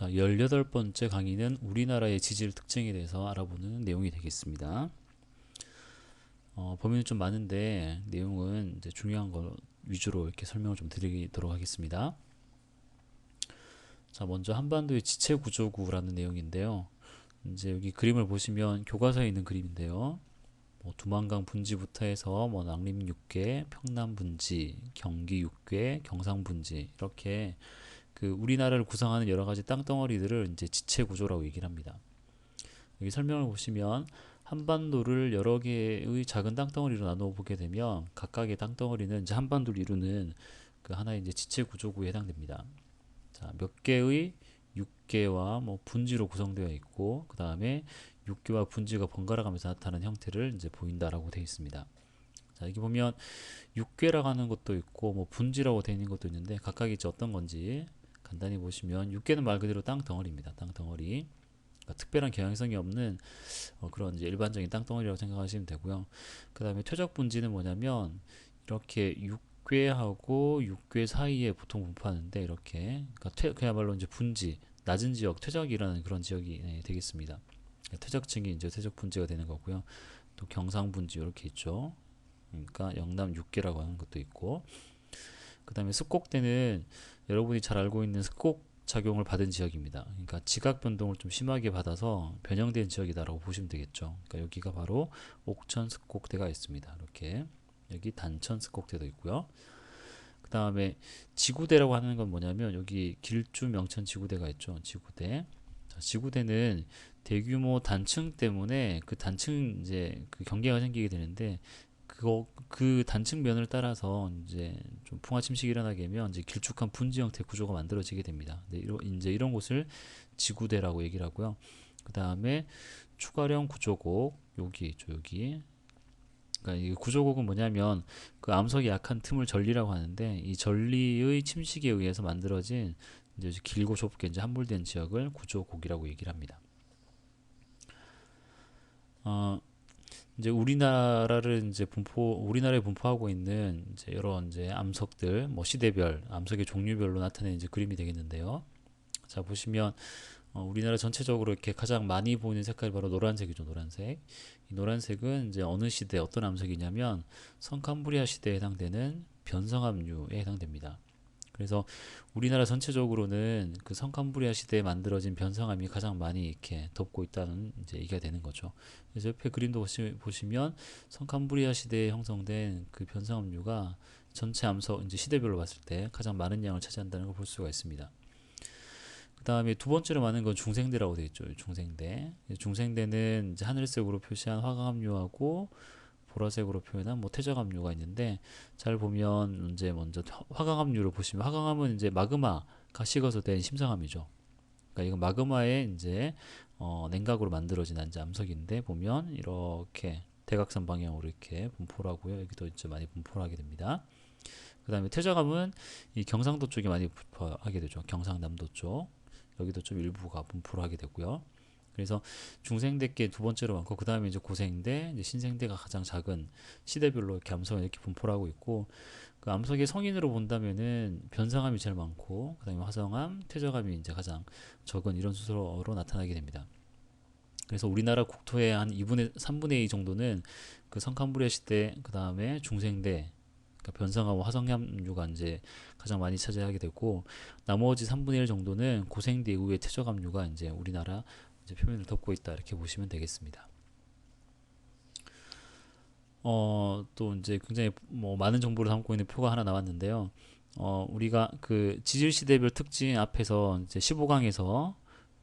자, 18번째 강의는 우리나라의 지질 특징에 대해서 알아보는 내용이 되겠습니다. 범위는 좀 많은데 내용은 이제 중요한 거 위주로 이렇게 설명을 좀 드리도록 하겠습니다. 자, 먼저 한반도의 지체 구조구라는 내용인데요. 이제 여기 그림을 보시면 교과서에 있는 그림인데요. 뭐 두만강 분지부터 해서 뭐 낭림 6개, 평남 분지, 경기 6개, 경상 분지 이렇게 그 우리나라를 구성하는 여러 가지 땅덩어리들을 이제 지체 구조라고 얘기를 합니다. 여기 설명을 보시면 한반도를 여러 개의 작은 땅덩어리로 나누어 보게 되면 각각의 땅덩어리는 이제 한반도를 이루는 그 하나의 이제 지체 구조구에 해당됩니다. 자, 몇 개의 육계와 뭐 분지로 구성되어 있고 그 다음에 육계와 분지가 번갈아 가면서 나타나는 형태를 이제 보인다라고 되어 있습니다. 자, 여기 보면 육계라고 하는 것도 있고 뭐 분지라고 되어 있는 것도 있는데 각각이 이제 어떤 건지 간단히 보시면 육계는 말 그대로 땅 덩어리입니다. 땅 덩어리. 그러니까 특별한 경향성이 없는 그런 이제 일반적인 땅덩어리라고 생각하시면 되고요. 그 다음에 퇴적 분지는 뭐냐면 이렇게 육괴하고 육괴 사이에 보통 분포하는데 이렇게 그러니까 그야말로 이제 분지 낮은 지역 퇴적이라는 그런 지역이 되겠습니다. 퇴적층이 이제 퇴적 분지가 되는 거고요. 또 경상 분지 이렇게 있죠. 그러니까 영남 육계라고 하는 것도 있고 그 다음에 습곡대는 여러분이 잘 알고 있는 습곡 작용을 받은 지역입니다. 그러니까 지각 변동을 좀 심하게 받아서 변형된 지역이다라고 보시면 되겠죠. 그러니까 여기가 바로 옥천 습곡대가 있습니다. 이렇게 여기 단천 습곡대도 있고요. 그 다음에 지구대라고 하는 건 뭐냐면 여기 길주 명천 지구대가 있죠. 지구대. 자, 지구대는 대규모 단층 때문에 그 단층 이제 그 경계가 생기게 되는데 그 단층 면을 따라서 이제 좀 풍화 침식이 일어나게 되면 이제 길쭉한 분지 형태 구조가 만들어지게 됩니다. 네, 이제 이런 곳을 지구대라고 얘기를 하고요. 그 다음에 추가령 구조곡 여기 있죠, 여기. 그러니까 이 구조곡은 뭐냐면 그 암석이 약한 틈을 전리라고 하는데 이 전리의 침식에 의해서 만들어진 이제 길고 좁게 이제 함몰된 지역을 구조곡이라고 얘기를 합니다. 어, 이제 우리나라에 분포하고 있는 이제 여러 이제 암석들, 뭐 시대별, 암석의 종류별로 나타내는 이제 그림이 되겠는데요. 자, 보시면 우리나라 전체적으로 이렇게 가장 많이 보이는 색깔이 바로 노란색이죠, 노란색. 이 노란색은 이제 어느 시대, 어떤 암석이냐면 성캄브리아 시대에 해당되는 변성암류에 해당됩니다. 그래서 우리나라 전체적으로는 그 성캄브리아 시대에 만들어진 변성암이 가장 많이 이렇게 덮고 있다는 이제 얘기가 되는 거죠. 그래서 옆에 그림도 보시면 성캄브리아 시대에 형성된 그 변성암류가 전체 암석 이제 시대별로 봤을 때 가장 많은 양을 차지한다는 걸 볼 수가 있습니다. 그 다음에 두 번째로 많은 건 중생대라고 되어 있죠. 중생대. 중생대는 이제 하늘색으로 표시한 화강암류하고 보라색으로 표현한 뭐 퇴적암류가 있는데 잘 보면 이제 먼저 화강암류를 보시면 화강암은 이제 마그마가 식어서 된 심상암이죠. 그러니까 이건 마그마의 이제 냉각으로 만들어진 이제 암석인데 보면 이렇게 대각선 방향으로 이렇게 분포를 하고요. 여기도 이제 많이 분포를 하게 됩니다. 그 다음에 퇴적암은 이 경상도 쪽에 많이 분포하게 되죠. 경상남도 쪽. 여기도 좀 일부가 분포를 하게 되고요. 그래서 중생대께 두 번째로 많고 그 다음에 이제 고생대, 이제 신생대가 가장 작은 시대별로 이렇게 암석을 이렇게 분포를 하고 있고 그 암석의 성인으로 본다면은 변성암이 제일 많고 그 다음에 화성암, 퇴적암이 이제 가장 적은 이런 수로로 나타나게 됩니다. 그래서 우리나라 국토의 한 2분의 3분의 2 정도는 그 성캄브리아 시대 그 다음에 중생대 그러니까 변성암, 화성암류가 이제 가장 많이 차지하게 되고 나머지 3분의 1 정도는 고생대 이후의 퇴적암류가 이제 우리나라 이제 표면을 덮고 있다 이렇게 보시면 되겠습니다. 또 이제 굉장히 뭐 많은 정보를 담고 있는 표가 하나 나왔는데요. 우리가 그 지질 시대별 특징 앞에서 이제 15강에서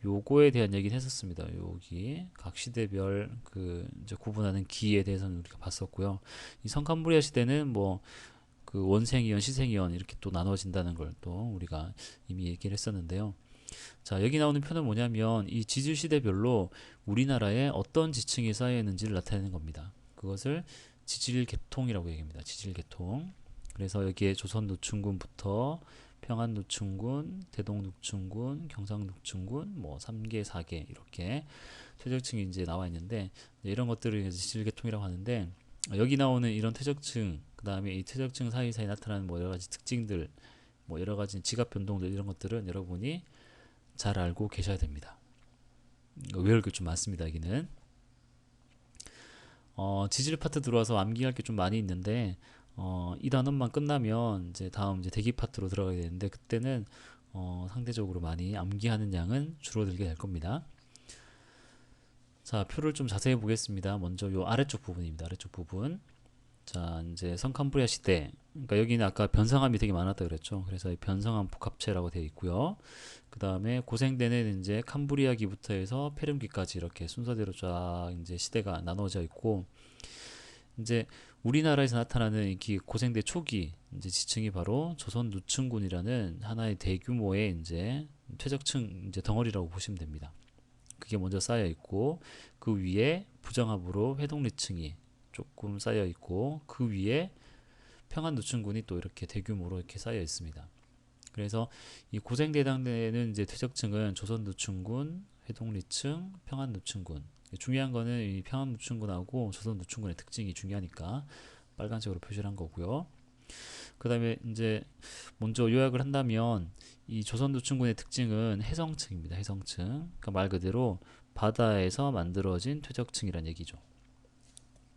요거에 대한 얘기를 했었습니다. 여기 각 시대별 그 이제 구분하는 기에 대해서는 우리가 봤었고요. 이 성캄브리아 시대는 뭐 그 원생이원, 시생이원 이렇게 또 나눠진다는 걸 또 우리가 이미 얘기를 했었는데요. 자, 여기 나오는 표는 뭐냐면 이 지질 시대별로 우리나라에 어떤 지층이 쌓여 있는지를 나타내는 겁니다. 그것을 지질 계통이라고 얘기합니다. 지질 계통. 그래서 여기에 조선 노충군부터 평안 노충군, 대동 노충군, 경상 노충군, 뭐 3개, 4개 이렇게 퇴적층이 이제 나와 있는데 이런 것들을 지질 계통이라고 하는데 여기 나오는 이런 퇴적층, 그 다음에 이 퇴적층 사이사이 나타나는 뭐 여러 가지 특징들, 뭐 여러 가지 지각 변동들 이런 것들은 여러분이 잘 알고 계셔야 됩니다. 외울 게 좀 많습니다. 여기는 지질 파트 들어와서 암기할 게 좀 많이 있는데 이 단원만 끝나면 이제 다음 이제 대기 파트로 들어가게 되는데 그때는 상대적으로 많이 암기하는 양은 줄어들게 될 겁니다. 자, 표를 좀 자세히 보겠습니다. 먼저 요 아래쪽 부분입니다. 아래쪽 부분. 자, 이제 성캄브리아 시대. 그러니까 여기는 아까 변성함이 되게 많았다 그랬죠. 그래서 이 변성함 복합체라고 되어 있고요. 그 다음에 고생대는 이제 캄브리아기부터 해서 페름기까지 이렇게 순서대로 쫙 이제 시대가 나눠져 있고, 이제 우리나라에서 나타나는 이 고생대 초기 이제 지층이 바로 조선 누층군이라는 하나의 대규모의 이제 퇴적층 이제 덩어리라고 보시면 됩니다. 그게 먼저 쌓여 있고 그 위에 부정합으로 회동리층이 조금 쌓여 있고 그 위에 평안누층군이 또 이렇게 대규모로 이렇게 쌓여 있습니다. 그래서 이 고생대당대는 이제 퇴적층은 조선누층군, 회동리층, 평안누층군. 중요한 거는 이 평안누층군하고 조선누층군의 특징이 중요하니까 빨간색으로 표시를 한 거고요. 그 다음에 이제 먼저 요약을 한다면 이 조선노충군의 특징은 해성층입니다. 해성층. 그러니까 말 그대로 바다에서 만들어진 퇴적층이란 얘기죠.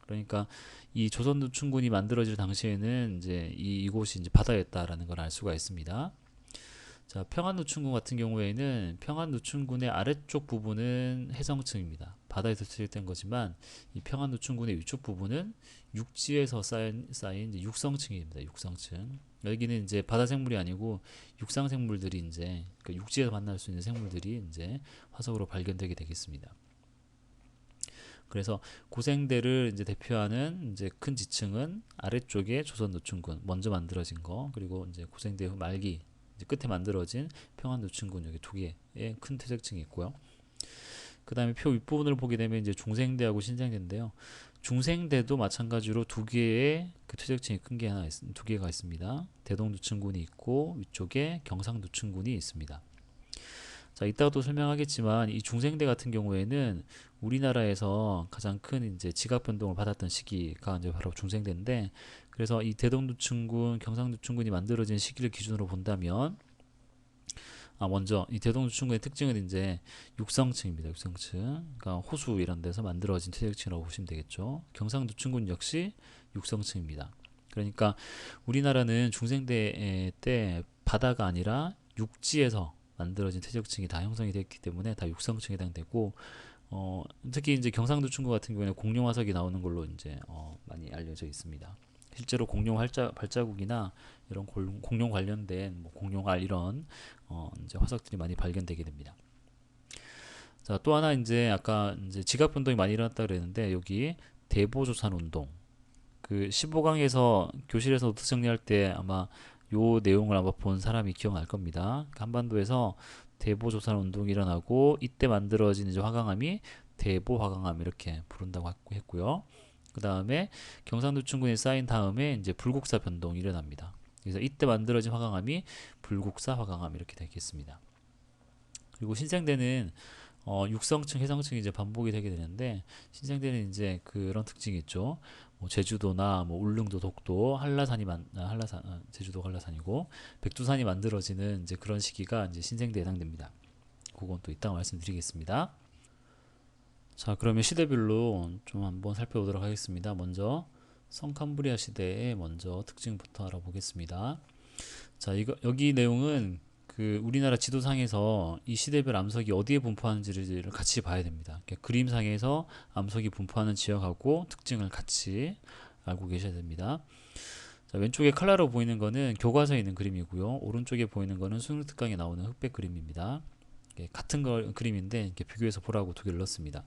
그러니까 이 조선노충군이 만들어질 당시에는 이제 이곳이 이제 바다였다라는 걸 알 수가 있습니다. 자, 평안노충군 같은 경우에는 평안노충군의 아래쪽 부분은 해성층입니다. 바다에서 퇴적된 거지만 이 평안노충군의 위쪽 부분은 육지에서 쌓인 이제 육성층입니다. 육성층. 여기는 이제 바다 생물이 아니고 육상 생물들이 이제 그러니까 육지에서 만날 수 있는 생물들이 이제 화석으로 발견되게 되겠습니다. 그래서 고생대를 이제 대표하는 이제 큰 지층은 아래쪽에 조선노충군 먼저 만들어진 거, 그리고 이제 고생대 후 말기 이제 끝에 만들어진 평안노충군 여기 두 개의 큰 퇴적층이 있고요. 그 다음에 표 윗부분을 보게 되면 이제 중생대하고 신생대인데요. 중생대도 마찬가지로 두 개의 그 퇴적층이 큰 게 하나 두 개가 있습니다. 대동누층군이 있고 위쪽에 경상누층군이 있습니다. 자, 이따가 또 설명하겠지만 이 중생대 같은 경우에는 우리나라에서 가장 큰 이제 지각 변동을 받았던 시기가 이제 바로 중생대인데, 그래서 이 대동누층군, 경상누층군이 만들어진 시기를 기준으로 본다면 먼저 이 대동누층군의 특징은 이제 육성층입니다. 육성층. 그러니까 호수 이런 데서 만들어진 퇴적층이라고 보시면 되겠죠. 경상누층군 역시 육성층입니다. 그러니까 우리나라는 중생대 때 바다가 아니라 육지에서 만들어진 퇴적층이 다 형성이 됐기 때문에 다 육성층에 해당되고, 특히 이제 경상도충구 같은 경우에는 공룡 화석이 나오는 걸로 이제 많이 알려져 있습니다. 실제로 공룡 발자국이나 이런 공룡 관련된 뭐 공룡알 이런 이제 화석들이 많이 발견되게 됩니다. 자, 또 하나 이제 아까 이제 지각 변동이 많이 일어났다 그랬는데 여기 대보조산 운동 그 15강에서 교실에서 노트 정리할 때 아마 요 내용을 아마 본 사람이 기억날 겁니다. 한반도에서 대보조산 운동이 일어나고 이때 만들어진 이제 화강암이 대보화강암 이렇게 부른다고 했고요. 그 다음에 경상도충군이 쌓인 다음에 이제 불국사 변동이 일어납니다. 그래서 이때 만들어진 화강암이 불국사 화강암 이렇게 되겠습니다. 그리고 신생대는 육성층, 해성층이 이제 반복이 되게 되는데 신생대는 이제 그런 특징이 있죠. 뭐 제주도나 뭐 울릉도, 독도, 제주도 한라산이고 백두산이 만들어지는 이제 그런 시기가 이제 신생대에 해당됩니다. 그건 또 이따가 말씀드리겠습니다. 자, 그러면 시대별로 좀 한번 살펴보도록 하겠습니다. 먼저 성캄브리아 시대의 먼저 특징부터 알아보겠습니다. 자, 여기 내용은 그 우리나라 지도상에서 이 시대별 암석이 어디에 분포하는지를 같이 봐야 됩니다. 그림상에서 암석이 분포하는 지역하고 특징을 같이 알고 계셔야 됩니다. 자, 왼쪽에 칼라로 보이는 거는 교과서에 있는 그림이고요. 오른쪽에 보이는 거는 수능 특강에 나오는 흑백 그림입니다. 같은 그림인데 이렇게 비교해서 보라고 두 개를 넣었습니다.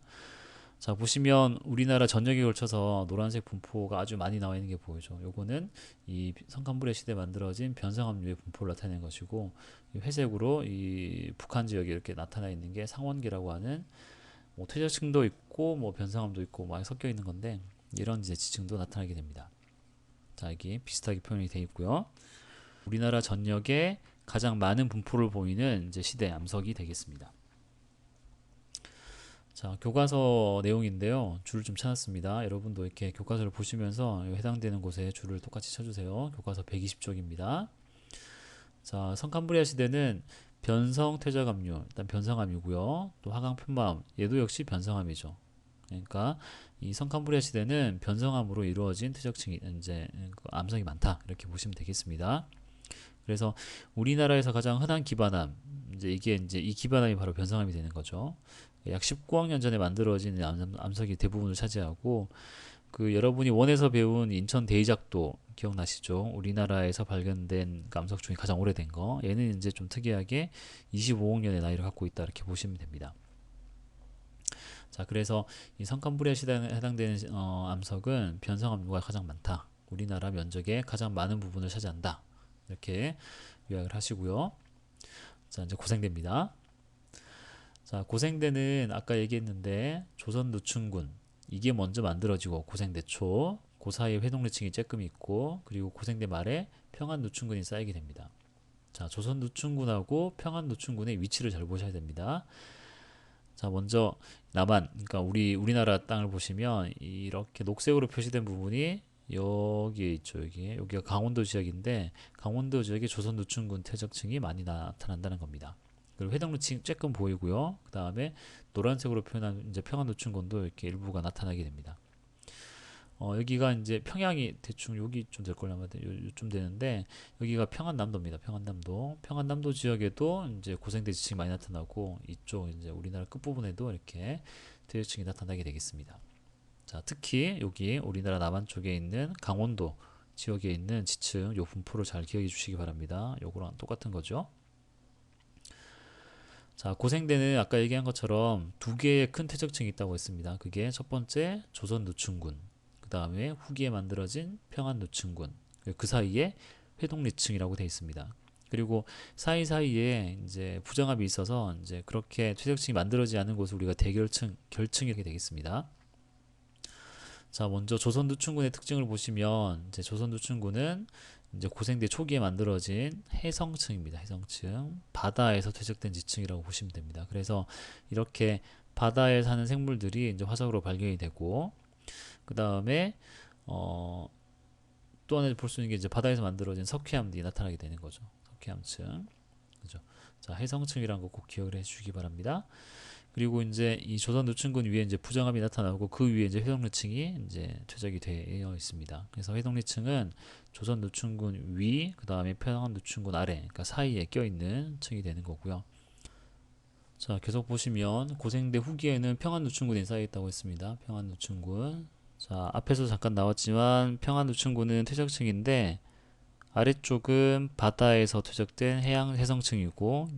자, 보시면 우리나라 전역에 걸쳐서 노란색 분포가 아주 많이 나와 있는 게 보이죠. 요거는 이 성캄브리아 시대에 만들어진 변성암류의 분포를 나타내는 것이고, 이 회색으로 이 북한 지역에 이렇게 나타나 있는 게 상원기라고 하는 뭐 퇴적층도 있고 뭐 변성암도 있고 많이 섞여 있는 건데 이런 이제 지층도 나타나게 됩니다. 자, 여기 비슷하게 표현이 되어 있고요. 우리나라 전역에 가장 많은 분포를 보이는 이제 시대 암석이 되겠습니다. 자, 교과서 내용인데요. 줄을 좀 찾았습니다. 여러분도 이렇게 교과서를 보시면서 해당되는 곳에 줄을 똑같이 쳐주세요. 교과서 120쪽입니다. 자, 성캄브리아 시대는 변성 퇴적압류, 일단 변성암이고요. 또 화강 편마암, 얘도 역시 변성암이죠. 그러니까 이 성캄브리아 시대는 변성암으로 이루어진 퇴적층이 이제 그 암석이 많다 이렇게 보시면 되겠습니다. 그래서 우리나라에서 가장 흔한 기반암, 이제 이게 이제 이 기반암이 바로 변성암이 되는 거죠. 약 19억 년 전에 만들어진 암석이 대부분을 차지하고, 그 여러분이 원에서 배운 인천 대이작도 기억나시죠? 우리나라에서 발견된 그 암석 중에 가장 오래된 거. 얘는 이제 좀 특이하게 25억 년의 나이를 갖고 있다 이렇게 보시면 됩니다. 자, 그래서 이 성캄브리아 시대에 해당되는 암석은 변성암류가 가장 많다. 우리나라 면적의 가장 많은 부분을 차지한다. 이렇게 요약을 하시고요. 자, 이제 고생대입니다. 자, 고생대는 아까 얘기했는데 조선 노충군, 이게 먼저 만들어지고 고생대 초, 그 사이에 회동리층이 쬐끔 있고, 그리고 고생대 말에 평안노충군이 쌓이게 됩니다. 자, 조선 노충군하고 평안노충군의 위치를 잘 보셔야 됩니다. 자, 먼저 남한, 그러니까 우리나라 땅을 보시면 이렇게 녹색으로 표시된 부분이 여기에 있죠. 여기가 강원도 지역인데, 강원도 지역에 조선 노충군 퇴적층이 많이 나타난다는 겁니다. 그리고 회동루층 쬐끔 보이고요. 그 다음에 노란색으로 표현한 이제 평안노충군도 이렇게 일부가 나타나게 됩니다. 여기가 이제 평양이 대충 여기 좀 될 걸요. 요쯤 되는데, 여기가 평안남도입니다. 평안남도 지역에도 이제 고생대 지층이 많이 나타나고, 이쪽 이제 우리나라 끝부분에도 이렇게 퇴적층이 나타나게 되겠습니다. 자, 특히 여기 우리나라 남한 쪽에 있는 강원도 지역에 있는 지층 요 분포를 잘 기억해 주시기 바랍니다. 요거랑 똑같은 거죠. 자, 고생대는 아까 얘기한 것처럼 두 개의 큰 퇴적층이 있다고 했습니다. 그게 첫 번째 조선 노충군, 그 다음에 후기에 만들어진 평안 노충군, 그 사이에 회동리층이라고 되어 있습니다. 그리고 사이사이에 이제 부정합이 있어서 이제 그렇게 퇴적층이 만들어지지 않은 곳을 우리가 대결층, 결층이렇게 되겠습니다. 자, 먼저 조선 노충군의 특징을 보시면, 이제 조선 노충군은 이제 고생대 초기에 만들어진 해성층입니다. 해성층. 바다에서 퇴적된 지층이라고 보시면 됩니다. 그래서 이렇게 바다에 사는 생물들이 이제 화석으로 발견이 되고, 그 다음에 또 하나 볼 수 있는 게 이제 바다에서 만들어진 석회암들이 나타나게 되는 거죠. 석회암층. 그죠? 자, 해성층이라는 거 꼭 기억을 해 주시기 바랍니다. 그리고 이제 이 조선 노충군 위에 이제 부정합이 나타나고, 그 위에 이제 회동리층이 이제 퇴적이 되어 있습니다. 그래서 회동리층은 조선 노충군 위, 그 다음에 평안 노충군 아래, 그러니까 사이에 껴있는 층이 되는 거고요. 자, 계속 보시면 고생대 후기에는 평안 노충군이 쌓여 있다고 했습니다. 평안 노충군. 자, 앞에서 잠깐 나왔지만 평안 노충군은 퇴적층인데, 아래쪽은 바다에서 퇴적된 해양 해성층이고,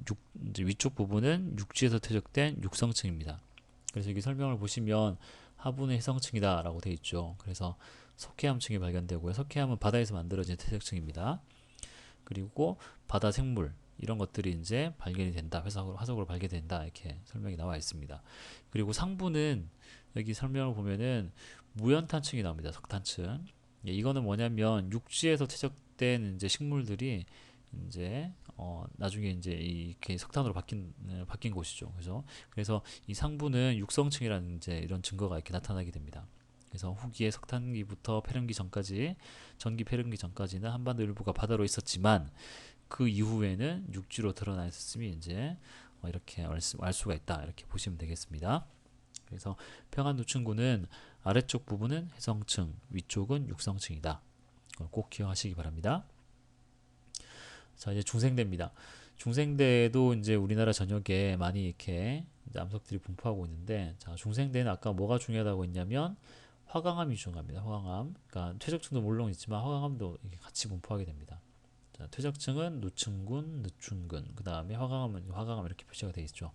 이제 위쪽 부분은 육지에서 퇴적된 육성층입니다. 그래서 여기 설명을 보시면 하부는 해성층이다 라고 되어 있죠. 그래서 석회암층이 발견되고요. 석회암은 바다에서 만들어진 퇴적층입니다. 그리고 바다 생물 이런 것들이 이제 발견이 된다, 화석으로 발견된다, 이렇게 설명이 나와 있습니다. 그리고 상부는 여기 설명을 보면은 무연탄층이 나옵니다. 석탄층. 예, 이거는 뭐냐면 육지에서 퇴적된 이제 식물들이 이제 나중에 이제 이렇게 석탄으로 바뀐 곳이죠. 그래서 이 상부는 육성층이라는 이제 이런 증거가 이렇게 나타나게 됩니다. 그래서 후기에 석탄기부터 폐렴기 전까지, 전기 폐렴기 전까지는 한반도 일부가 바다로 있었지만, 그 이후에는 육지로 드러나 있었음이 이제 이렇게 알 수가 있다, 이렇게 보시면 되겠습니다. 그래서 평안 노충군은 아래쪽 부분은 해성층, 위쪽은 육성층이다. 꼭 기억하시기 바랍니다. 자, 이제 중생대입니다. 중생대도 이제 우리나라 전역에 많이 이렇게 이제 암석들이 분포하고 있는데, 자, 중생대는 아까 뭐가 중요하다고 했냐면 화강암이 중요합니다. 화강암. 그러니까 퇴적층도 물론 있지만 화강암도 이렇게 같이 분포하게 됩니다. 자, 퇴적층은 노충군, 느충군, 그 다음에 화강암은 화강암 이렇게 표시가 되어 있죠.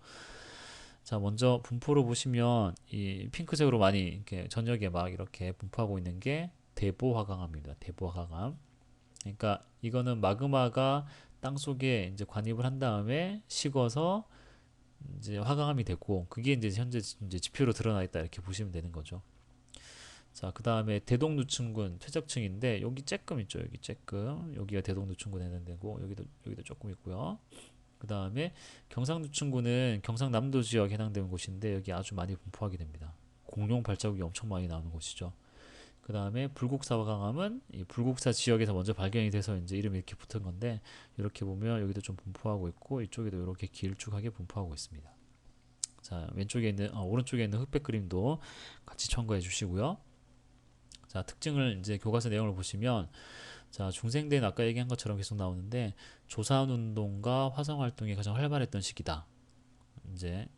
자, 먼저 분포를 보시면 이 핑크색으로 많이 이렇게 전역에 막 이렇게 분포하고 있는 게 대보화강암입니다. 대보화강암. 그러니까 이거는 마그마가 땅 속에 이제 관입을 한 다음에 식어서 이제 화강암이 됐고, 그게 이제 현재 이제 지표로 드러나 있다, 이렇게 보시면 되는 거죠. 자, 그 다음에 대동누층군 퇴적층인데, 여기 쬐끔 있죠. 여기 쬐끔. 여기가 대동누층군에 해당되고, 여기도 조금 있고요. 그 다음에 경상누층군은 경상남도 지역에 해당되는 곳인데, 여기 아주 많이 분포하게 됩니다. 공룡 발자국이 엄청 많이 나오는 곳이죠. 그 그 다음에 불국사 화강암은 이 불국사 지역에서 먼저 발견이 돼서 이제 이름이 이렇게 붙은 건데, 이렇게 보면 여기도 좀 분포하고 있고 이쪽에도 이렇게 길쭉하게 분포하고 있습니다. 자, 왼쪽에 있는 오른쪽에 있는 흑백 그림도 같이 첨가해 주시고요. 자, 특징을 이제 교과서 내용을 보시면, 자, 중생대는 아까 얘기한 것처럼 계속 나오는데, 조산운동과 화성활동이 가장 활발했던 시기다. 이제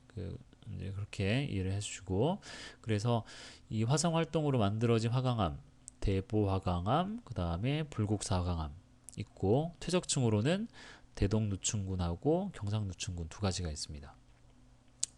이제 그렇게 이해를 해주시고, 그래서 이 화성활동으로 만들어진 화강암, 대보화강암, 그 다음에 불국사 화강암 있고, 퇴적층으로는 대동누춘군하고 경상누춘군 두 가지가 있습니다.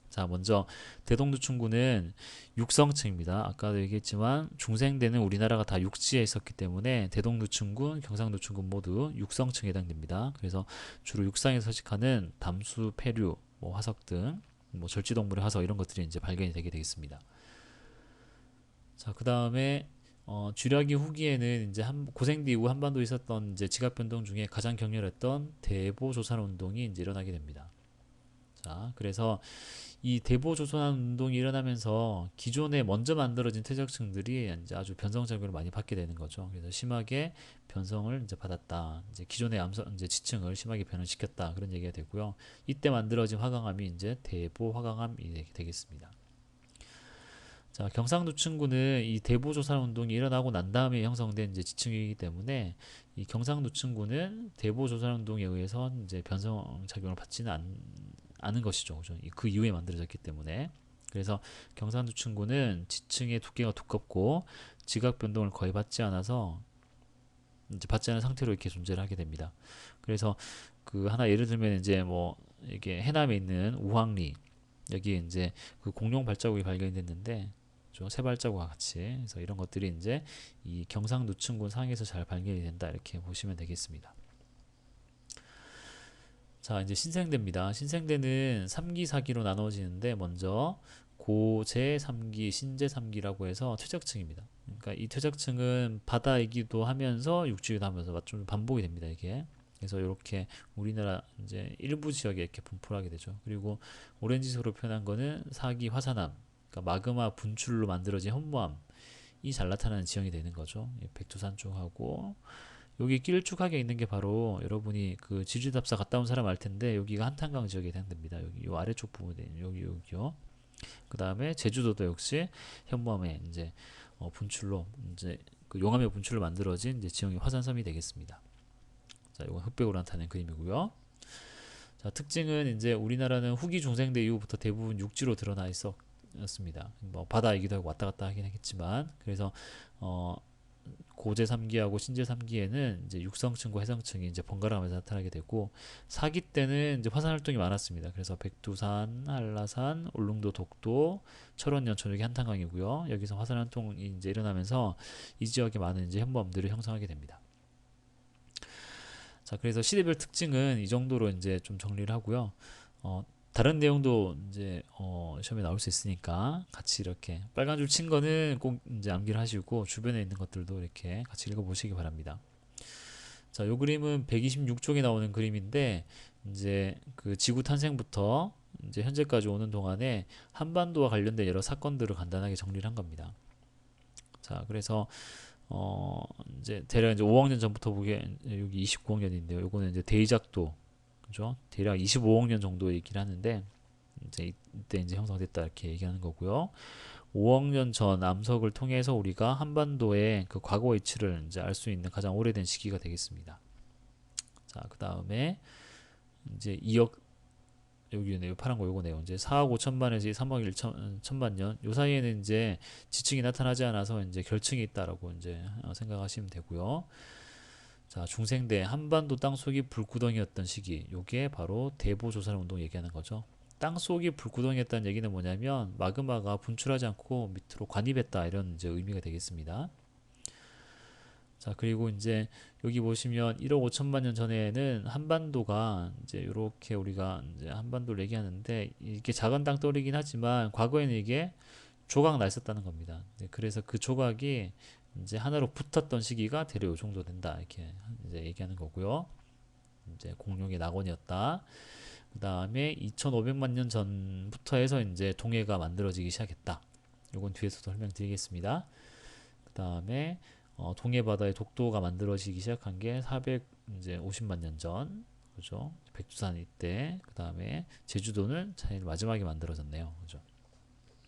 자, 먼저 대동누춘군은 육성층입니다. 아까도 얘기했지만 중생대는 우리나라가 다 육지에 있었기 때문에 대동누춘군, 경상누춘군 모두 육성층에 해당됩니다. 그래서 주로 육상에 서식하는 담수, 폐류, 뭐 화석 등 뭐 절지동물의 화석 이런 것들이 이제 발견이 되게 되겠습니다. 자, 그 다음에 주력이 후기에는 이제 고생대 이후 한반도에 있었던 이제 지각 변동 중에 가장 격렬했던 대보조산 운동이 이제 일어나게 됩니다. 자, 그래서 이 대보조선 운동이 일어나면서 기존에 먼저 만들어진 퇴적층들이 이제 아주 변성 작용을 많이 받게 되는 거죠. 그래서 심하게 변성을 이제 받았다. 이제 기존의 이제 지층을 심하게 변형시켰다. 그런 얘기가 되고요. 이때 만들어진 화강암이 이제 대보 화강암이 되겠습니다. 자, 경상누춘군은 이 대보조산 운동이 일어나고 난 다음에 형성된 이제 지층이기 때문에 이 경상누춘군은 대보조산 운동에 의해서 이제 변성 작용을 받지는 않은 것이죠. 그죠? 그 이후에 만들어졌기 때문에. 그래서 경상누춘군은 지층의 두께가 두껍고 지각 변동을 거의 받지 않아서 이제 받지 않은 상태로 이렇게 존재를 하게 됩니다. 그래서 그 하나 예를 들면 이제 뭐 이게 해남에 있는 우황리 여기에 이제 그 공룡 발자국이 발견이 됐는데 새 발자국과 같이, 그래서 이런 것들이 이제 이 경상누춘군 상에서 잘 발견이 된다 이렇게 보시면 되겠습니다. 자, 이제 신생대입니다. 신생대는 3기, 4기로 나눠지는데 먼저 고재 3기, 신재 3기라고 해서 퇴적층입니다. 그러니까 이 퇴적층은 바다이기도 하면서 육지이기도 하면서 좀 반복이 됩니다, 이게. 그래서 이렇게 우리나라 이제 일부 지역에 이렇게 분포를 하게 되죠. 그리고 오렌지색으로 표현한 거는 4기 화산암, 그러니까 마그마 분출로 만들어진 현무암이 잘 나타나는 지형이 되는 거죠. 백두산 쪽하고 여기 길쭉하게 있는 게 바로 여러분이 그 지주답사 갔다 온 사람 알 텐데, 여기가 한탄강 지역에 해당됩니다. 여기 요 아래쪽 부분에 여기요. 그 다음에 제주도도 역시 현무암에 이제 분출로 이제 그 용암의 분출로 만들어진 이제 지형이 화산섬이 되겠습니다. 자, 이건 흑백으로 나타낸 그림이고요. 자, 특징은 이제 우리나라는 후기 중생대 이후부터 대부분 육지로 드러나 있었습니다. 뭐 바다이기도 하고 왔다 갔다 하긴 하겠지만, 그래서 고재 3기하고 신재 3기에는 이제 육성층과 해성층이 이제 번갈아가면서 나타나게 되고, 4기 때는 이제 화산 활동이 많았습니다. 그래서 백두산, 한라산, 울릉도, 독도, 철원, 연천 여기 한탄강이고요. 여기서 화산 활동이 이제 일어나면서 이 지역에 많은 이제 현무암들을 형성하게 됩니다. 자, 그래서 시대별 특징은 이 정도로 이제 좀 정리를 하고요. 다른 내용도 이제 시험에 나올 수 있으니까 같이 이렇게 빨간 줄 친 거는 꼭 이제 암기를 하시고 주변에 있는 것들도 이렇게 같이 읽어보시기 바랍니다. 자, 요 그림은 126쪽에 나오는 그림인데, 이제 그 지구 탄생부터 이제 현재까지 오는 동안에 한반도와 관련된 여러 사건들을 간단하게 정리를 한 겁니다. 자, 그래서 이제 대략 이제 5억 년 전부터 보기에 여기 29억 년인데요. 요거는 이제 대이작도, 그죠? 대략 25억 년 정도 얘기를 하는데, 이제 이때 이제 형성됐다 이렇게 얘기하는 거고요. 5억 년 전 암석을 통해서 우리가 한반도의 그 과거 위치를 이제 알 수 있는 가장 오래된 시기가 되겠습니다. 자, 그 다음에 이제 2억, 여기네요. 파란 거 요거네요. 이제 4억 5천만에서 3억 1천만 년, 요 사이에는 이제 지층이 나타나지 않아서 이제 결층이 있다라고 이제 생각하시면 되고요. 자, 중생대 한반도 땅속이 불구덩이였던 시기, 요게 바로 대보조산 운동 얘기하는 거죠. 땅속이 불구덩이였다는 얘기는 뭐냐면 마그마가 분출하지 않고 밑으로 관입했다, 이런 이제 의미가 되겠습니다. 자, 그리고 이제 여기 보시면 1억 5천만 년 전에는 한반도가 이제 이렇게 우리가 이제 한반도를 얘기하는데, 이게 작은 땅덩어리긴 하지만 과거에는 이게 조각 나 있었다는 겁니다. 그래서 그 조각이 이제 하나로 붙었던 시기가 대략 요 정도 된다 이렇게 이제 얘기하는 거고요. 이제 공룡의 낙원이었다. 그 다음에 2,500만 년 전부터 해서 이제 동해가 만들어지기 시작했다. 요건 뒤에서도 설명드리겠습니다. 그 다음에 동해 바다의 독도가 만들어지기 시작한 게 450만 년 전, 그죠? 백두산 이때, 그 다음에 제주도는 제일 마지막에 만들어졌네요, 그죠?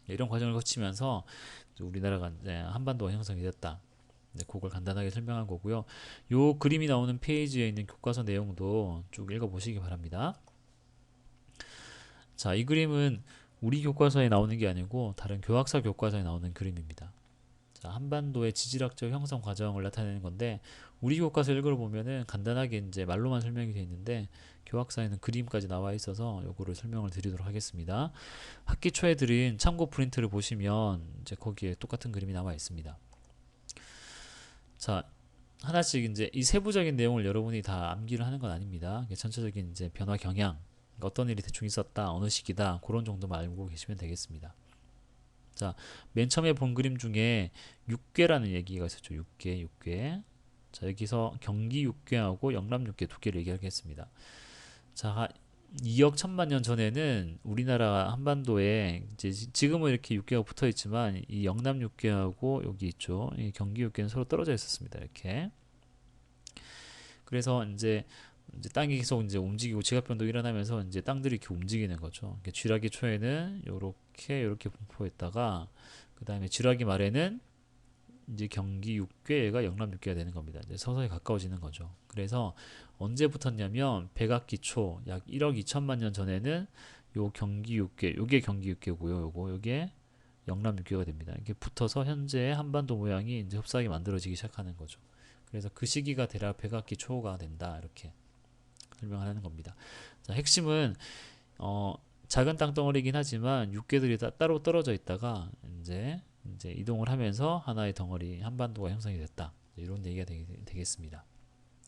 이런 과정을 거치면서 우리나라가 이제 한반도가 형성이 됐다. 이제 그걸 간단하게 설명한 거고요. 요 그림이 나오는 페이지에 있는 교과서 내용도 쭉 읽어보시기 바랍니다. 자, 이 그림은 우리 교과서에 나오는 게 아니고 다른 교학사 교과서에 나오는 그림입니다. 자, 한반도의 지질학적 형성 과정을 나타내는 건데 우리 교과서 읽어보면은 간단하게 이제 말로만 설명이 되어 있는데 교학사에는 그림까지 나와 있어서 요거를 설명을 드리도록 하겠습니다. 학기 초에 드린 참고 프린트를 보시면 이제 거기에 똑같은 그림이 나와 있습니다. 자, 하나씩 이제 이 세부적인 내용을 여러분이 다 암기를 하는 건 아닙니다. 전체적인 이제 변화 경향, 어떤 일이 대충 있었다, 어느 시기다, 그런 정도만 알고 계시면 되겠습니다. 자, 맨 처음에 본 그림 중에 육괴라는 얘기가 있었죠. 육괴. 자, 여기서 경기 육괴하고 영남 육괴 두 개를 얘기하겠습니다. 자, 2억 1천만 년 전에는 우리나라 한반도에 이제 지금은 이렇게 육괴가 붙어 있지만 이 영남 육괴하고 여기 있죠. 이 경기 육괴는 서로 떨어져 있었습니다. 이렇게. 그래서 이제 땅이 계속 이제 움직이고 지각 변동이 일어나면서 이제 땅들이 이렇게 움직이는 거죠. 쥐라기 초에는 요렇게 분포했다가 그 다음에 쥐라기 말에는 이제 경기 육괴가 영남 육괴가 되는 겁니다. 이제 서서히 가까워지는 거죠. 그래서 언제 붙었냐면 백악기 초 약 1억 2천만 년 전에는 요 경기 육괴, 요게 경기 육괴고요. 요게 영남 육괴가 됩니다. 이게 붙어서 현재 한반도 모양이 이제 흡사하게 만들어지기 시작하는 거죠. 그래서 그 시기가 대략 백악기 초가 된다. 이렇게 설명하는 겁니다. 자, 핵심은 작은 땅덩어리긴 하지만 육괴들이 따로 떨어져 있다가 이제 이동을 하면서 하나의 덩어리 한반도가 형성이 됐다. 이런 얘기가 되겠습니다.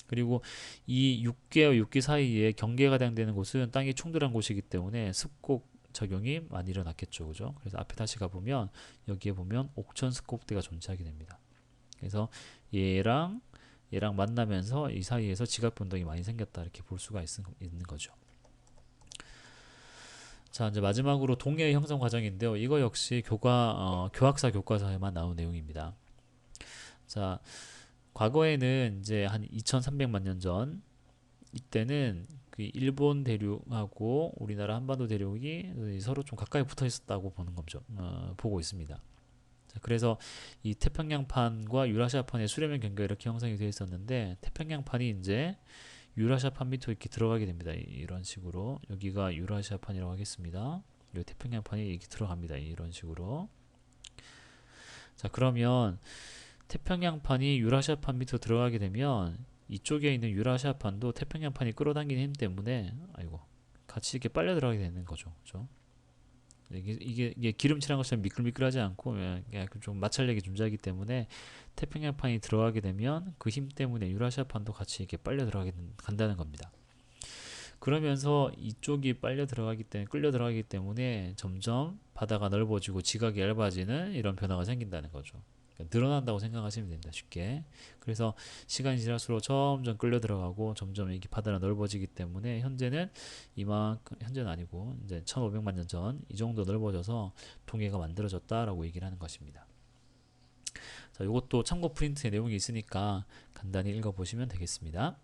그리고 이 육괴와 육괴 사이에 경계가 해당되는 곳은 땅이 충돌한 곳이기 때문에 습곡 적용이 많이 일어났겠죠. 그죠? 그래서 앞에 다시 가보면 여기에 보면 옥천 습곡대가 존재하게 됩니다. 그래서 얘랑 만나면서 이 사이에서 지각 변동이 많이 생겼다 이렇게 볼 수가 있는 거죠. 자, 이제 마지막으로 동해 형성 과정인데요. 이거 역시 교학사 교과서에만 나온 내용입니다. 자, 과거에는 이제 한 2,300만 년 전 이때는 그 일본 대륙하고 우리나라 한반도 대륙이 서로 좀 가까이 붙어 있었다고 보는 거죠. 보고 있습니다. 자, 그래서 이 태평양판과 유라시아판의 수렴형 경계가 이렇게 형성이 되어 있었는데 태평양판이 이제 유라시아판 밑으로 이렇게 들어가게 됩니다. 이런 식으로 여기가 유라시아판이라고 하겠습니다. 여기 태평양판이 이렇게 들어갑니다. 이런 식으로. 자, 그러면 태평양판이 유라시아판 밑으로 들어가게 되면 이쪽에 있는 유라시아판도 태평양판이 끌어당기는 힘 때문에 같이 이렇게 빨려 들어가게 되는 거죠. 그렇죠? 이게 기름칠한 것처럼 미끌미끌하지 않고 좀 마찰력이 존재하기 때문에 태평양판이 들어가게 되면 그 힘 때문에 유라시아판도 같이 이렇게 빨려 들어가게 간다는 겁니다. 그러면서 이쪽이 빨려 들어가기 때문에 끌려 들어가기 때문에 점점 바다가 넓어지고 지각이 얇아지는 이런 변화가 생긴다는 거죠. 그러니까 늘어난다고 생각하시면 됩니다. 쉽게. 그래서 시간이 지날수록 점점 끌려 들어가고 점점 이게 바다가 넓어지기 때문에 현재는 현재는 아니고 이제 1,500만 년 전 이 정도 넓어져서 동해가 만들어졌다라고 얘기를 하는 것입니다. 자, 이것도 참고 프린트의 내용이 있으니까 간단히 읽어보시면 되겠습니다.